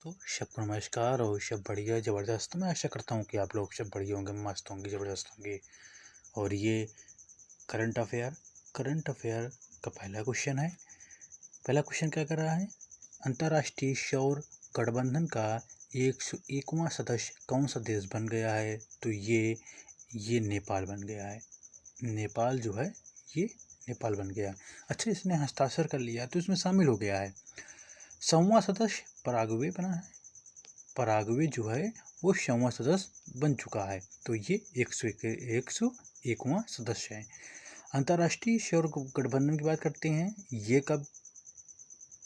तो सबको नमस्कार और सब बढ़िया ज़बरदस्त। मैं आशा करता हूँ कि आप लोग सब बढ़िया होंगे, मस्त होंगे, ज़बरदस्त होंगे। और ये करंट अफेयर का पहला क्वेश्चन है। पहला क्वेश्चन क्या कर रहा है? अंतर्राष्ट्रीय सौर गठबंधन का 101वां सदस्य कौन सा देश बन गया है? तो ये नेपाल बन गया है। नेपाल जो है ये नेपाल बन गया। अच्छा, इसने हस्ताक्षर कर लिया तो इसमें शामिल हो गया है। 100वां सदस्य पराग्वे बना है। पराग्वे जो है वो 100वां सदस्य बन चुका है। तो ये 101वां सदस्य है। अंतर्राष्ट्रीय सौर गठबंधन की बात करते हैं। ये कब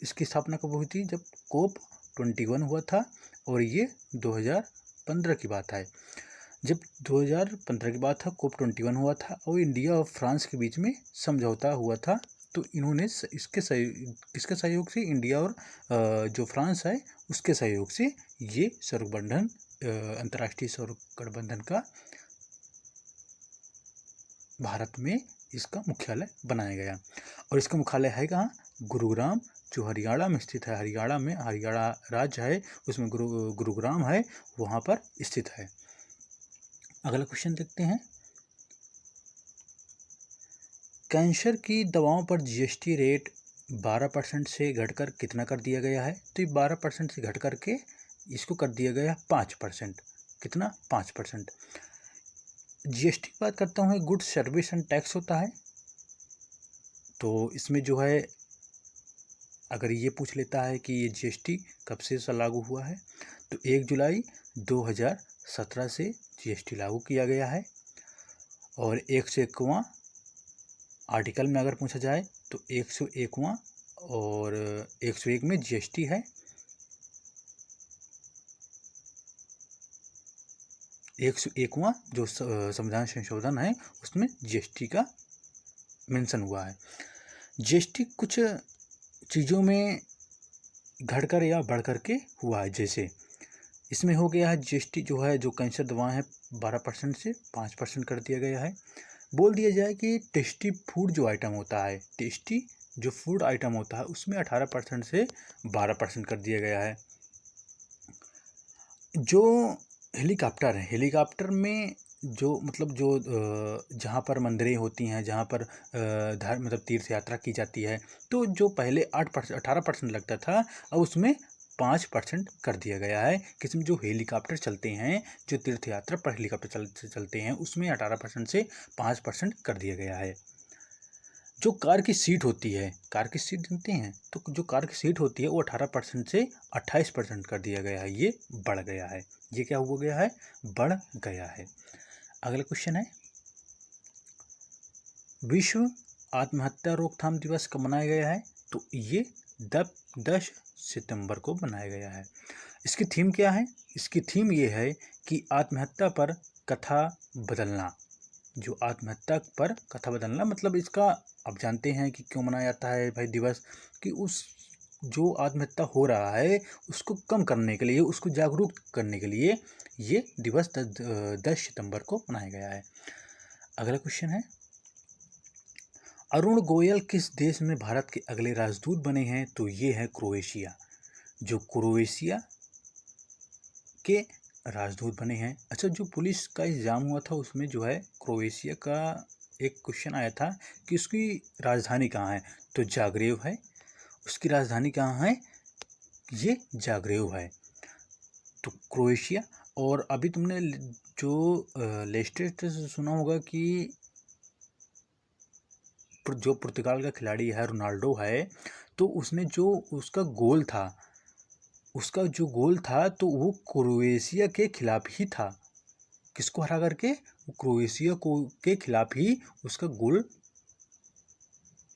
इसकी स्थापना कब हुई थी? जब COP21 हुआ था और ये 2015 की बात है। जब 2015 की बात था, COP21 हुआ था और इंडिया और फ्रांस के बीच में समझौता हुआ था। तो इन्होंने किसके सहयोग से? इंडिया और जो फ्रांस है उसके सहयोग से ये अंतर्राष्ट्रीय सौर गठबंधन का भारत में इसका मुख्यालय बनाया गया। और इसका मुख्यालय है कहाँ? गुरुग्राम, जो हरियाणा में स्थित है। हरियाणा राज्य है, उसमें गुरुग्राम है, वहाँ पर स्थित है। अगला क्वेश्चन देखते हैं। कैंसर की दवाओं पर GST रेट 12% से घटकर कितना कर दिया गया है? तो ये 12% से घट करके इसको कर दिया गया 5%। कितना? 5%। GST की बात करता हूँ, गुड्स सर्विस एंड टैक्स होता है। तो इसमें जो है अगर ये पूछ लेता है कि ये GST कब से लागू हुआ है, तो 1 जुलाई 2017 से GST लागू किया गया है। और 101वां आर्टिकल में अगर पूछा जाए तो 101वां और 101 में GST है। 101वां जो संविधान संशोधन है उसमें GST का मेंशन हुआ है। GST कुछ चीज़ों में घटकर या बढ़कर के हुआ है। जैसे इसमें हो गया है GST जो है, जो कैंसर दवाएं हैं 12% से 5% कर दिया गया है। बोल दिया जाए कि टेस्टी फूड जो आइटम होता है, टेस्टी जो फूड आइटम होता है उसमें 18% से 12% कर दिया गया है। जो हेलीकॉप्टर है, हेलीकॉप्टर में जो जहाँ पर मंदिरें होती हैं, जहाँ पर तीर्थ यात्रा की जाती है, तो जो पहले 18% लगता था, अब उसमें 5% कर दिया गया है। किस्म जो हेलीकॉप्टर चलते हैं, जो तीर्थ यात्रा पर हेलीकॉप्टर चलते हैं, उसमें 18% से 5% कर दिया गया है। जो कार की सीट होती है, कार की सीट जानते हैं? तो जो कार की सीट होती है वो 18% से 28% कर दिया गया है। ये बढ़ गया है। ये क्या हो गया है? बढ़ गया है। अगला क्वेश्चन है, विश्व आत्महत्या रोकथाम दिवस कब मनाया गया है? तो ये 10 सितंबर को मनाया गया है। इसकी थीम क्या है? इसकी थीम ये है कि आत्महत्या पर कथा बदलना। जो आत्महत्या पर कथा बदलना मतलब इसका आप जानते हैं कि क्यों मनाया जाता है भाई दिवस, कि उस जो आत्महत्या हो रहा है उसको कम करने के लिए, उसको जागरूक करने के लिए ये दिवस 10 सितंबर को मनाया गया है। अगला क्वेश्चन है, अरुण गोयल किस देश में भारत के अगले राजदूत बने हैं? तो ये है क्रोएशिया। जो क्रोएशिया के राजदूत बने हैं। अच्छा, जो पुलिस का एग्जाम हुआ था उसमें जो है क्रोएशिया का एक क्वेश्चन आया था कि उसकी राजधानी कहाँ है? तो जाग्रेव है। उसकी राजधानी कहाँ है? ये जाग्रेव है। तो क्रोएशिया। और अभी तुमने जो लेटेस्ट सुना होगा कि जो पुर्तगाल का खिलाड़ी है रोनाल्डो है, तो उसने जो उसका गोल था तो वो क्रोएशिया के खिलाफ ही था। किसको हरा करके? क्रोएशिया के खिलाफ ही उसका गोल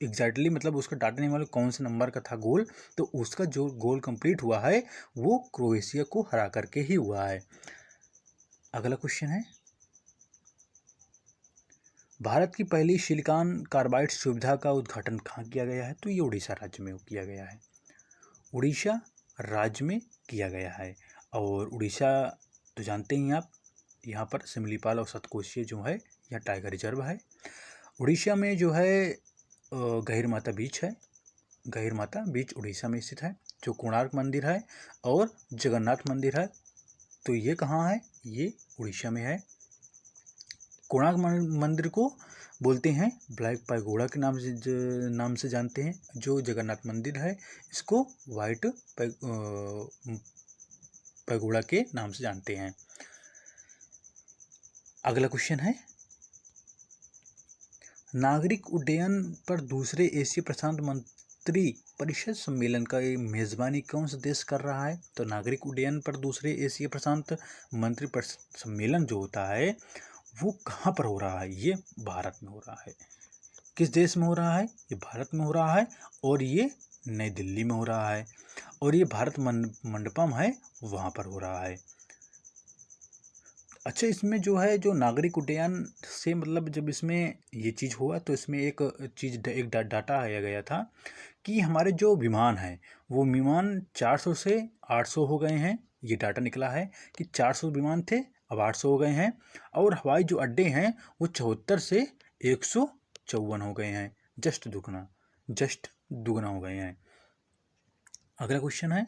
एग्जैक्टली, मतलब उसका डाटा नहीं मालूम कौन से नंबर का था गोल, तो उसका जो गोल कंप्लीट हुआ है वो क्रोएशिया को हरा करके ही हुआ है। अगला क्वेश्चन है, भारत की पहली सिलिकॉन कार्बाइड सुविधा का उद्घाटन कहाँ किया गया है? तो ये उड़ीसा राज्य में किया गया है। उड़ीसा राज्य में किया गया है। और उड़ीसा तो जानते ही आप, यहाँ पर सिमलीपाल और सतकोशिया जो है यह टाइगर रिजर्व है। उड़ीसा में जो है गहिरमाथा बीच है। गहिरमाथा बीच उड़ीसा में स्थित है। जो कोणार्क मंदिर है और जगन्नाथ मंदिर है, तो ये कहाँ है? ये उड़ीसा में है। कोणार्क मंदिर को बोलते हैं ब्लैक पैगोडा के नाम से जानते हैं। जो जगन्नाथ मंदिर है इसको वाइट पैगोडा के नाम से जानते हैं। अगला क्वेश्चन है, नागरिक उड्डयन पर दूसरे एशिया प्रशांत मंत्री परिषद सम्मेलन का मेजबानी कौन सा देश कर रहा है? तो नागरिक उड्डयन पर दूसरे एशिया प्रशांत मंत्री परिषद सम्मेलन जो होता है वो कहाँ पर हो रहा है? ये भारत में हो रहा है। किस देश में हो रहा है? ये भारत में हो रहा है और ये नई दिल्ली में हो रहा है और ये भारत मंडपम है वहाँ पर हो रहा है। अच्छा, इसमें जो है जो नागरिक उड्डयन से मतलब जब इसमें ये चीज़ हुआ तो इसमें एक डाटा आया गया था कि हमारे जो विमान हैं वो विमान 400 से 800 हो गए हैं। ये डाटा निकला है कि 400 विमान थे, अब 800 हो गए हैं और हवाई जो अड्डे हैं वो 74 से 154 हो गए हैं। जस्ट दुगना हो गए हैं। अगला क्वेश्चन है,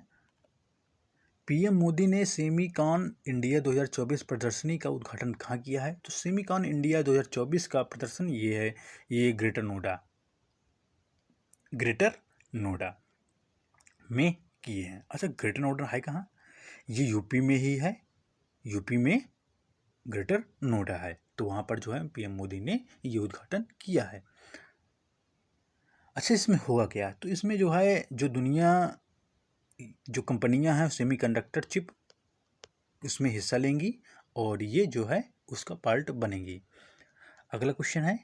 पीएम मोदी ने सेमीकॉन इंडिया 2024 प्रदर्शनी का उद्घाटन कहाँ किया है? तो सेमीकॉन इंडिया 2024 का प्रदर्शन ये है, ये ग्रेटर नोएडा में किए हैं। अच्छा, ग्रेटर नोएडा है कहाँ? ये यूपी में ही है, यूपी में ग्रेटर नोएडा है, तो वहाँ पर जो है पीएम मोदी ने ये उद्घाटन किया है। अच्छा, इसमें होगा क्या? तो इसमें जो है जो दुनिया जो कंपनियां हैं सेमीकंडक्टर चिप उसमें हिस्सा लेंगी और ये जो है उसका पार्ट बनेंगी। अगला क्वेश्चन है,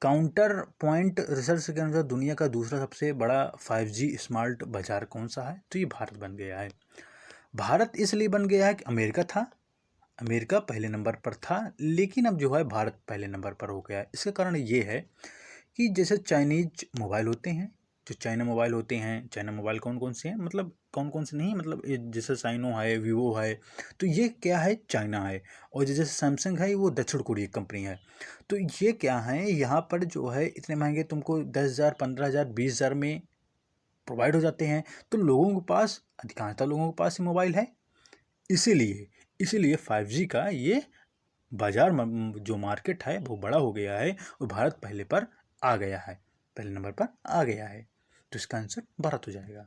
काउंटर पॉइंट रिसर्च के अनुसार दुनिया का दूसरा सबसे बड़ा 5G स्मार्ट बाजार कौन सा है? तो ये भारत बन गया है। भारत इसलिए बन गया है कि अमेरिका पहले नंबर पर था, लेकिन अब जो है भारत पहले नंबर पर हो गया है। इसका कारण ये है कि जैसे चाइनीज मोबाइल होते हैं, जो चाइना मोबाइल कौन कौन से हैं, मतलब कौन कौन से नहीं, मतलब जैसे साइनो है, वीवो है, तो ये क्या है? चाइना है। और जैसे सैमसंग है वो दक्षिण कोरिया कंपनी है। तो ये क्या है, यहाँ पर जो है इतने महंगे तुमको 10,000, 15,000, 20,000 में प्रोवाइड हो जाते हैं। तो लोगों के पास, अधिकांशतः लोगों के पास ही मोबाइल है, इसीलिए 5G का ये बाजार जो मार्केट है वो बड़ा हो गया है और भारत पहले नंबर पर आ गया है। तो इसका आंसर भारत हो जाएगा।